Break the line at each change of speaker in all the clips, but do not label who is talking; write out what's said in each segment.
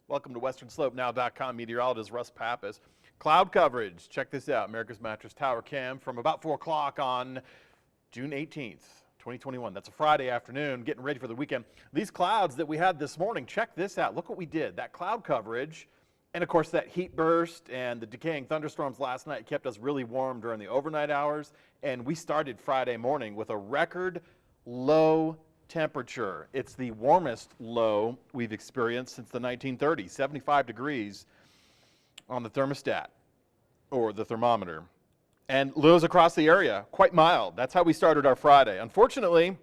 Welcome to WesternSlopeNow.com meteorologist Russ Pappas. Cloud coverage. Check this out. America's Mattress Tower Cam from about 4 o'clock on June 18th, 2021. That's a Friday afternoon, getting ready for the weekend. These clouds that we had this morning, check this out. Look what we did. That cloud coverage, and of course that heat burst and the decaying thunderstorms last night kept us really warm during the overnight hours. And we started Friday morning with a record low temperature. It's the warmest low we've experienced since the 1930s, 75 degrees on the thermostat or the thermometer. And lows across the area, quite mild. That's how we started our Friday. Unfortunately,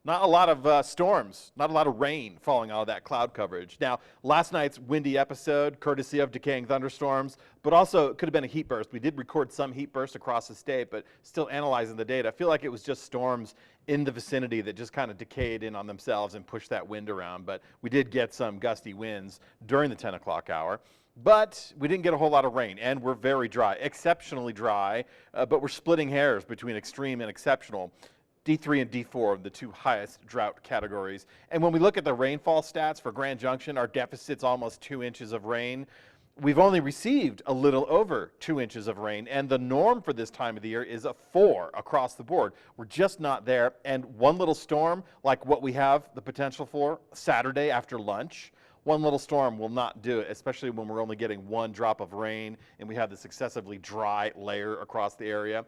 not a lot of storms, not a lot of rain falling out of that cloud coverage. Now, last night's windy episode, courtesy of decaying thunderstorms, but also it could have been a heat burst. We did record some heat bursts across the state, but still analyzing the data, I feel like it was just storms in the vicinity that just kind of decayed in on themselves and pushed that wind around. But we did get some gusty winds during the 10 o'clock hour. But we didn't get a whole lot of rain, and we're very dry, exceptionally dry, but we're splitting hairs between extreme and exceptional. D3 and D4, the two highest drought categories. And when we look at the rainfall stats for Grand Junction, our deficit's almost 2 inches of rain. We've only received a little over 2 inches of rain, and the norm for this time of the year is a 4 across the board. We're just not there, and one little storm, like what we have the potential for Saturday after lunch, one little storm will not do it, especially when we're only getting 1 drop of rain and we have this excessively dry layer across the area.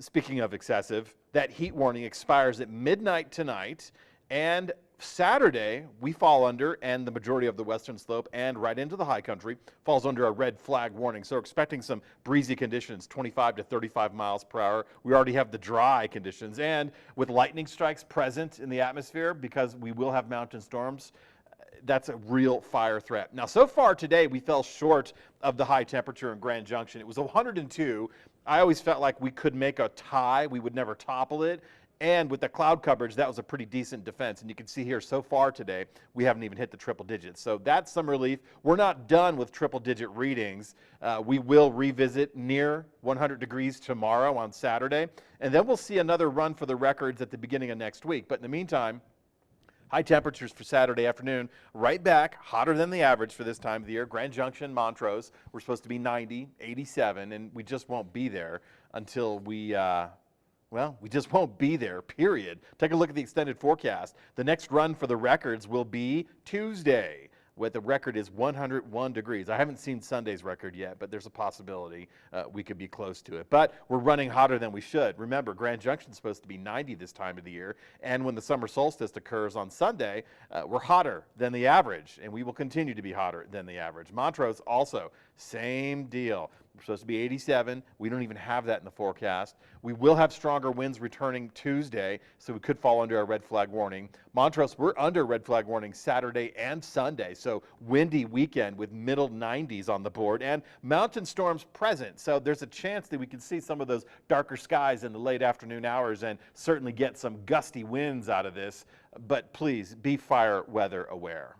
Speaking of excessive, that heat warning expires at midnight tonight, and Saturday we fall under, and the majority of the western slope and right into the high country falls under a red flag warning. So we're expecting some breezy conditions, 25 to 35 miles per hour. We already have the dry conditions, and with lightning strikes present in the atmosphere, because we will have mountain storms, that's a real fire threat. Now, so far today, we fell short of the high temperature in Grand Junction. It was 102. I always felt like we could make a tie. We would never topple it. And with the cloud coverage, that was a pretty decent defense. And you can see here, so far today, we haven't even hit the triple digits. So that's some relief. We're not done with triple digit readings. We will revisit near 100 degrees tomorrow on Saturday. And then we'll see another run for the records at the beginning of next week. But in the meantime, high temperatures for Saturday afternoon, right back, hotter than the average for this time of the year. Grand Junction, Montrose, we're supposed to be 90, 87, and we just won't be there until we just won't be there, period. Take a look at the extended forecast. The next run for the records will be Tuesday, where the record is 101 degrees. I haven't seen Sunday's record yet, but there's a possibility we could be close to it. But we're running hotter than we should. Remember, Grand Junction's supposed to be 90 this time of the year, and when the summer solstice occurs on Sunday, we're hotter than the average, and we will continue to be hotter than the average. Montrose also, same deal. We're supposed to be 87. We don't even have that in the forecast. We will have stronger winds returning Tuesday, so we could fall under a red flag warning. Montrose, we're under red flag warning Saturday and Sunday, so windy weekend with middle 90s on the board, and mountain storms present. So there's a chance that we can see some of those darker skies in the late afternoon hours and certainly get some gusty winds out of this. But please be fire weather aware.